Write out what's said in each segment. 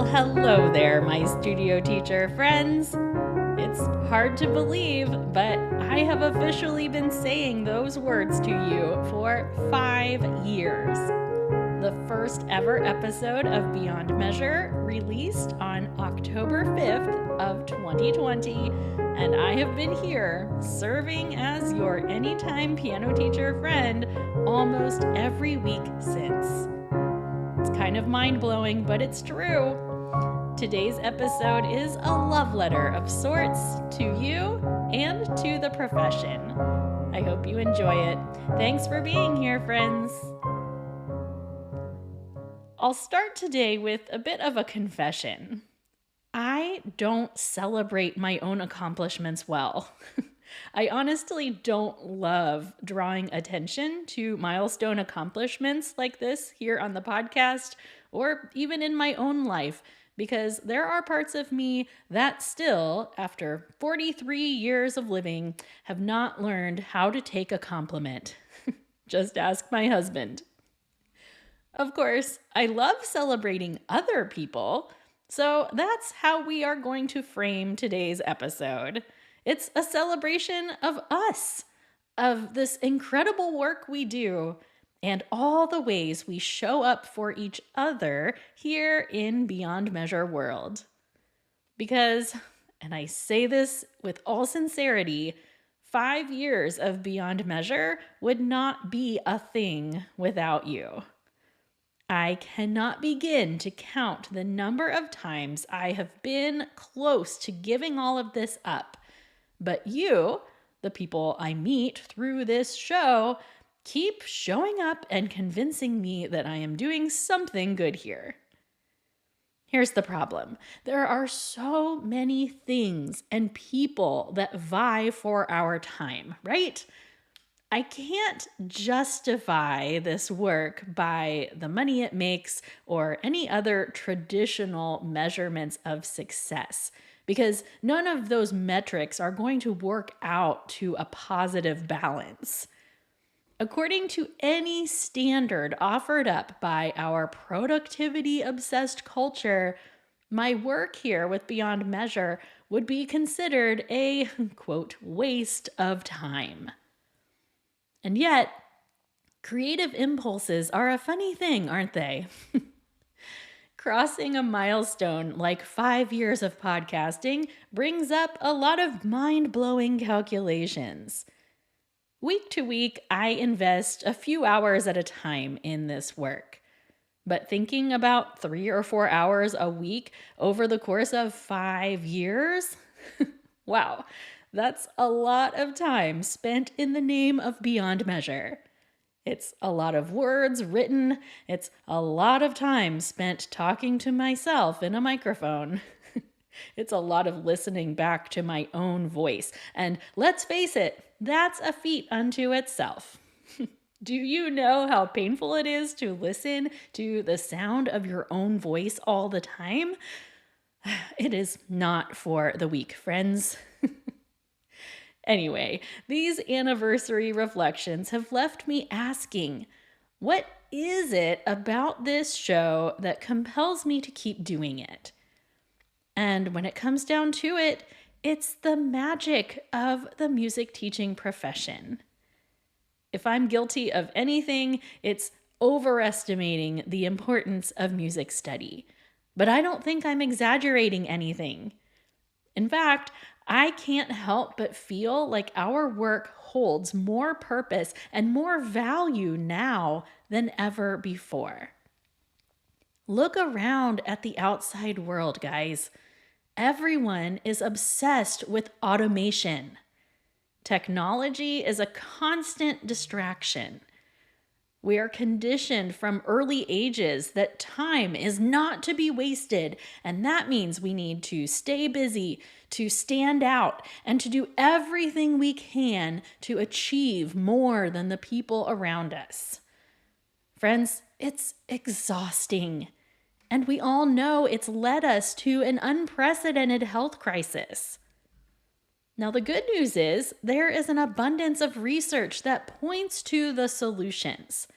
Well, hello there, my studio teacher friends. It's hard to believe, but I have officially been saying those words to you for 5 years. The first ever episode of Beyond Measure released on October 5th of 2020, and I have been here serving as your anytime piano teacher friend almost every week since. It's kind of mind-blowing, but it's true. Today's episode is a love letter of sorts to you and to the profession. I hope you enjoy it. Thanks for being here, friends. I'll start today with a bit of a confession. I don't celebrate my own accomplishments well. I honestly don't love drawing attention to milestone accomplishments like this here on the podcast or even in my own life, because there are parts of me that still, after 43 years of living, have not learned how to take a compliment. Just ask my husband. Of course, I love celebrating other people, so that's how we are going to frame today's episode. It's a celebration of us, of this incredible work we do, and all the ways we show up for each other here in Beyond Measure world. Because, and I say this with all sincerity, 5 years of Beyond Measure would not be a thing without you. I cannot begin to count the number of times I have been close to giving all of this up. But you, the people I meet through this show, keep showing up and convincing me that I am doing something good here. Here's the problem. There are so many things and people that vie for our time, right? I can't justify this work by the money it makes or any other traditional measurements of success, because none of those metrics are going to work out to a positive balance. According to any standard offered up by our productivity-obsessed culture, my work here with Beyond Measure would be considered a, quote, waste of time. And yet, creative impulses are a funny thing, aren't they? Crossing a milestone like 5 years of podcasting brings up a lot of mind-blowing calculations. Week to week, I invest a few hours at a time in this work. But thinking about 3 or 4 hours a week over the course of 5 years? Wow, that's a lot of time spent in the name of Beyond Measure. It's a lot of words written. It's a lot of time spent talking to myself in a microphone. It's a lot of listening back to my own voice. And let's face it, that's a feat unto itself. Do you know how painful it is to listen to the sound of your own voice all the time? It is not for the weak, friends. Anyway, these anniversary reflections have left me asking, what is it about this show that compels me to keep doing it? And when it comes down to it, it's the magic of the music teaching profession. If I'm guilty of anything, it's overestimating the importance of music study. But I don't think I'm exaggerating anything. In fact, I can't help but feel like our work holds more purpose and more value now than ever before. Look around at the outside world, guys. Everyone is obsessed with automation. Technology is a constant distraction. We are conditioned from early ages that time is not to be wasted, and that means we need to stay busy, to stand out, and to do everything we can to achieve more than the people around us. Friends, it's exhausting, and we all know it's led us to an unprecedented health crisis. Now, the good news is there is an abundance of research that points to the solutions.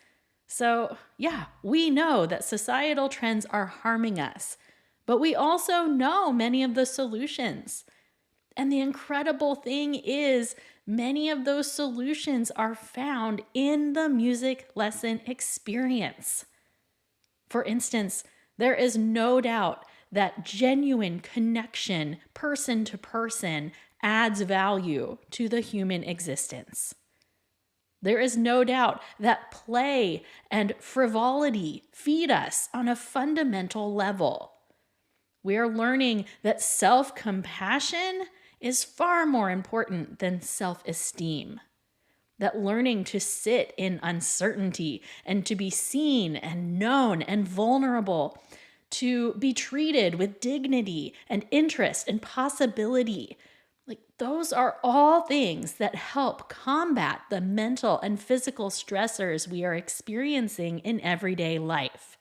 So, yeah, we know that societal trends are harming us, but we also know many of the solutions. And the incredible thing is, many of those solutions are found in the music lesson experience. For instance, there is no doubt that genuine connection, person to person, adds value to the human existence. There is no doubt that play and frivolity feed us on a fundamental level. We are learning that self-compassion is far more important than self-esteem. That learning to sit in uncertainty and to be seen and known and vulnerable, to be treated with dignity and interest and possibility, like those are all things that help combat the mental and physical stressors we are experiencing in everyday life.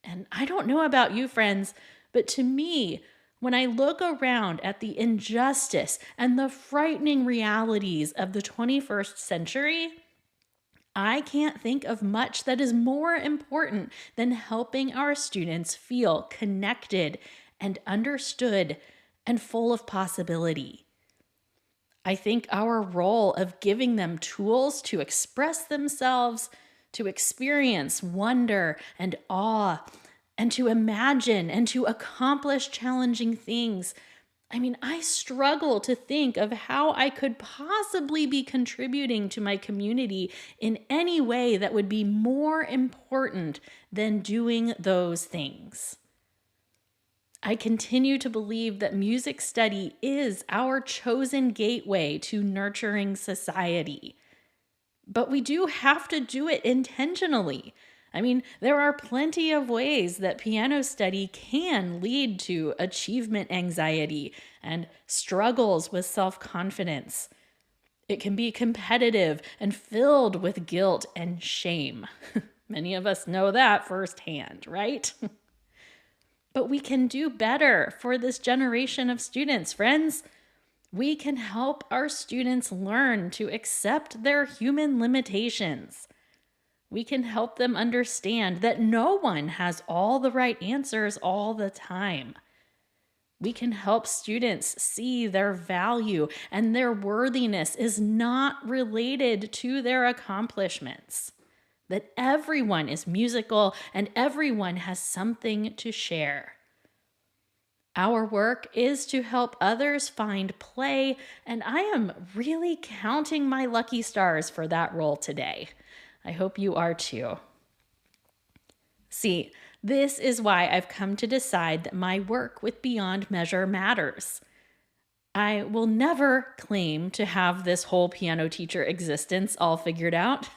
And I don't know about you, friends, but to me, when I look around at the injustice and the frightening realities of the 21st century, I can't think of much that is more important than helping our students feel connected and understood and full of possibility. I think our role of giving them tools to express themselves, to experience wonder and awe, and to imagine and to accomplish challenging things. I struggle to think of how I could possibly be contributing to my community in any way that would be more important than doing those things. I continue to believe that music study is our chosen gateway to nurturing society. But we do have to do it intentionally. There are plenty of ways that piano study can lead to achievement anxiety and struggles with self-confidence. It can be competitive and filled with guilt and shame. Many of us know that firsthand, right? But we can do better for this generation of students, friends. We can help our students learn to accept their human limitations. We can help them understand that no one has all the right answers all the time. We can help students see their value and their worthiness is not related to their accomplishments. That everyone is musical and everyone has something to share. Our work is to help others find play, and I am really counting my lucky stars for that role today. I hope you are too. See, this is why I've come to decide that my work with Beyond Measure matters. I will never claim to have this whole piano teacher existence all figured out.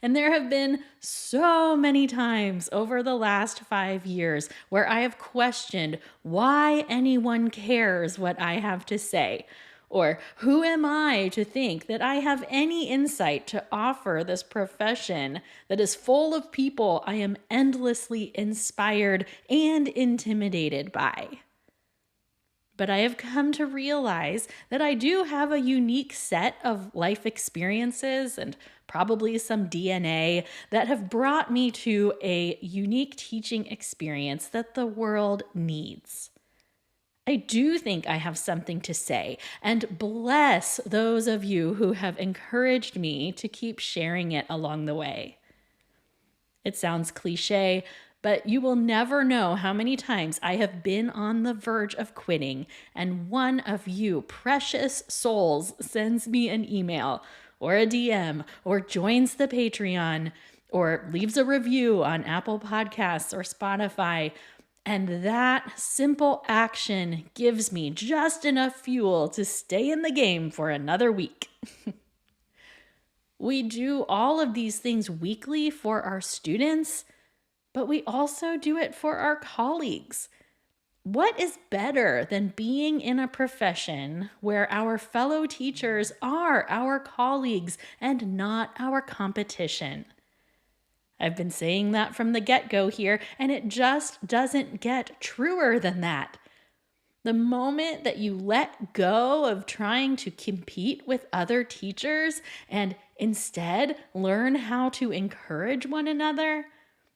And there have been so many times over the last 5 years where I have questioned why anyone cares what I have to say. Or who am I to think that I have any insight to offer this profession that is full of people I am endlessly inspired and intimidated by? But I have come to realize that I do have a unique set of life experiences and probably some DNA that have brought me to a unique teaching experience that the world needs. I do think I have something to say, and bless those of you who have encouraged me to keep sharing it along the way. It sounds cliche, but you will never know how many times I have been on the verge of quitting, and one of you precious souls sends me an email or a DM or joins the Patreon or leaves a review on Apple Podcasts or Spotify. And that simple action gives me just enough fuel to stay in the game for another week. We do all of these things weekly for our students, but we also do it for our colleagues. What is better than being in a profession where our fellow teachers are our colleagues and not our competition? I've been saying that from the get-go here, and it just doesn't get truer than that. The moment that you let go of trying to compete with other teachers and instead learn how to encourage one another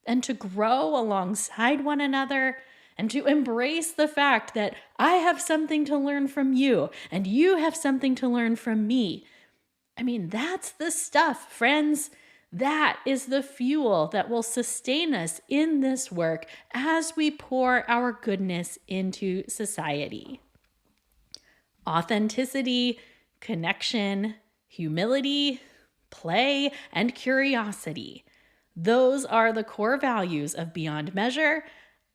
and to grow alongside one another and to embrace the fact that I have something to learn from you and you have something to learn from me. I mean, that's the stuff, friends. That is the fuel that will sustain us in this work as we pour our goodness into society. Authenticity, connection, humility, play, and curiosity. Those are the core values of Beyond Measure,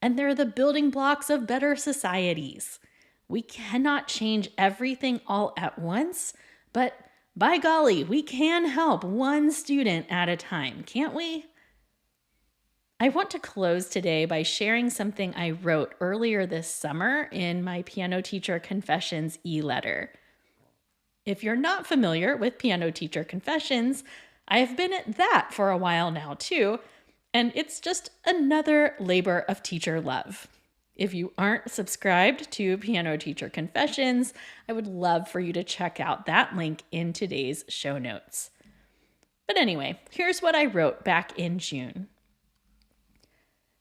and they're the building blocks of better societies. We cannot change everything all at once, but by golly, we can help one student at a time, can't we? I want to close today by sharing something I wrote earlier this summer in my Piano Teacher Confessions e-letter. If you're not familiar with Piano Teacher Confessions, I have been at that for a while now too, and it's just another labor of teacher love. If you aren't subscribed to Piano Teacher Confessions, I would love for you to check out that link in today's show notes. But anyway, here's what I wrote back in June.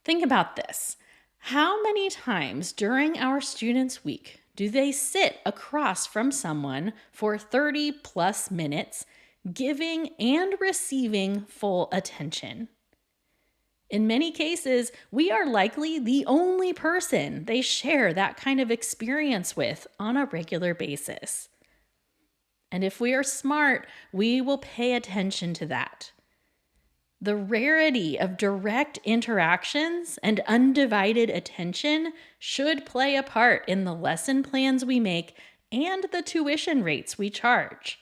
Think about this. How many times during our students' week do they sit across from someone for 30 plus minutes, giving and receiving full attention? In many cases, we are likely the only person they share that kind of experience with on a regular basis. And if we are smart, we will pay attention to that. The rarity of direct interactions and undivided attention should play a part in the lesson plans we make and the tuition rates we charge.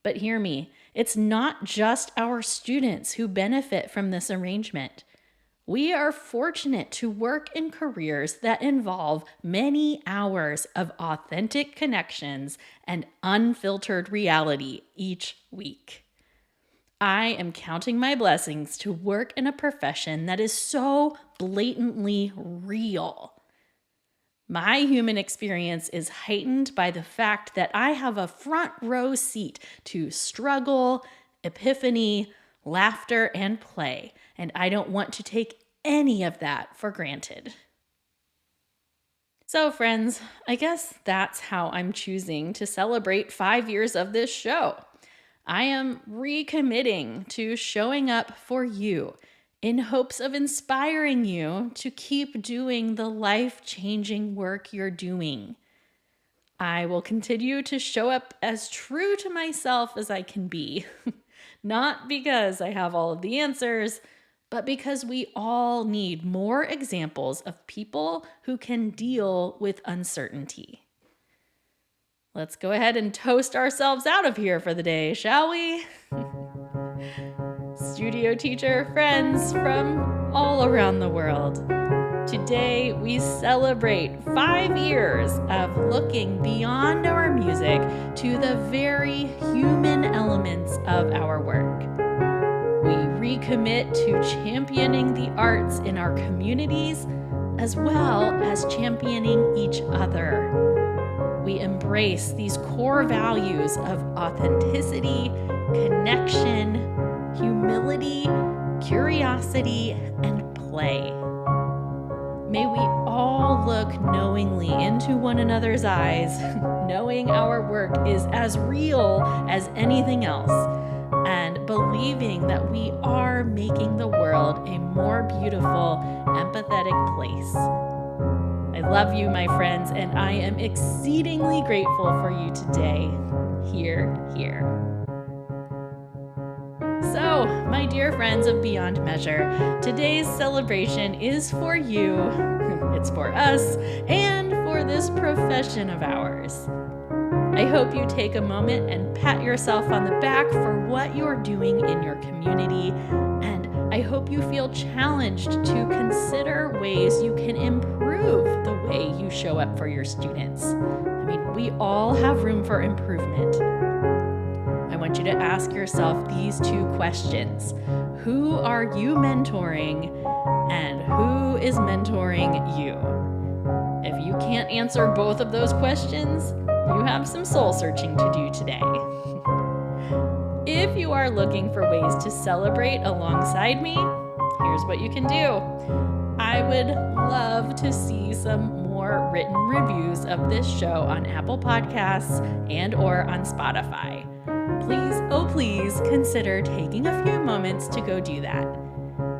But hear me, it's not just our students who benefit from this arrangement. We are fortunate to work in careers that involve many hours of authentic connections and unfiltered reality each week. I am counting my blessings to work in a profession that is so blatantly real. My human experience is heightened by the fact that I have a front row seat to struggle, epiphany, laughter, and play, and I don't want to take any of that for granted. So friends, I guess that's how I'm choosing to celebrate 5 years of this show. I am recommitting to showing up for you in hopes of inspiring you to keep doing the life-changing work you're doing. I will continue to show up as true to myself as I can be, not because I have all of the answers, but because we all need more examples of people who can deal with uncertainty. Let's go ahead and toast ourselves out of here for the day, shall we? Studio teacher friends from all around the world. Today we celebrate 5 years of looking beyond our music to the very human elements of our work. We recommit to championing the arts in our communities as well as championing each other. We embrace these core values of authenticity, connection, humility, curiosity, and play. May we all look knowingly into one another's eyes, knowing our work is as real as anything else, and believing that we are making the world a more beautiful, empathetic place. I love you, my friends, and I am exceedingly grateful for you today. Hear, hear. So, my dear friends of Beyond Measure, today's celebration is for you, it's for us, and for this profession of ours. I hope you take a moment and pat yourself on the back for what you're doing in your community, and I hope you feel challenged to consider ways you can improve the way you show up for your students. I mean, we all have room for improvement. I want you to ask yourself these 2 questions. Who are you mentoring, and who is mentoring you? If you can't answer both of those questions, you have some soul searching to do today. If you are looking for ways to celebrate alongside me, here's what you can do. I would love to see some more written reviews of this show on Apple Podcasts and or on Spotify. Please, oh please, consider taking a few moments to go do that.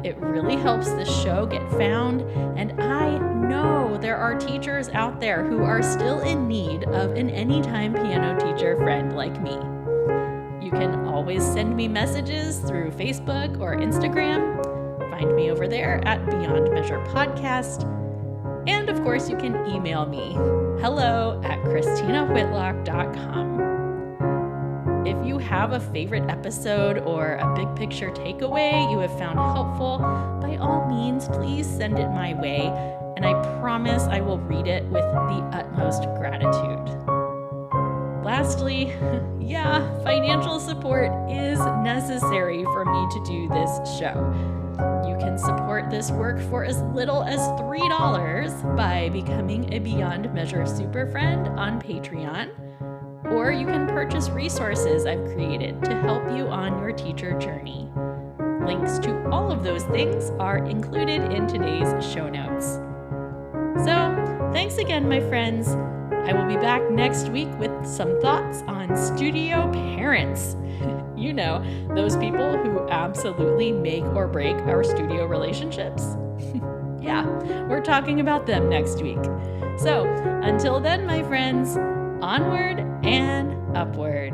It really helps the show get found, and I know there are teachers out there who are still in need of an anytime piano teacher friend like me. You can always send me messages through Facebook or Instagram. Find me over there at Beyond Measure Podcast. And of course, you can email me, hello@ChristinaWhitlock.com. If you have a favorite episode or a big picture takeaway you have found helpful, by all means, please send it my way, and I promise I will read it with the utmost gratitude. Lastly, financial support is necessary for me to do this show. You can support this work for as little as $3 by becoming a Beyond Measure Super Friend on Patreon. Or you can purchase resources I've created to help you on your teacher journey. Links to all of those things are included in today's show notes. So, thanks again, my friends. I will be back next week with some thoughts on studio parents. You know, those people who absolutely make or break our studio relationships. Yeah, we're talking about them next week. So, until then, my friends, onward and upward.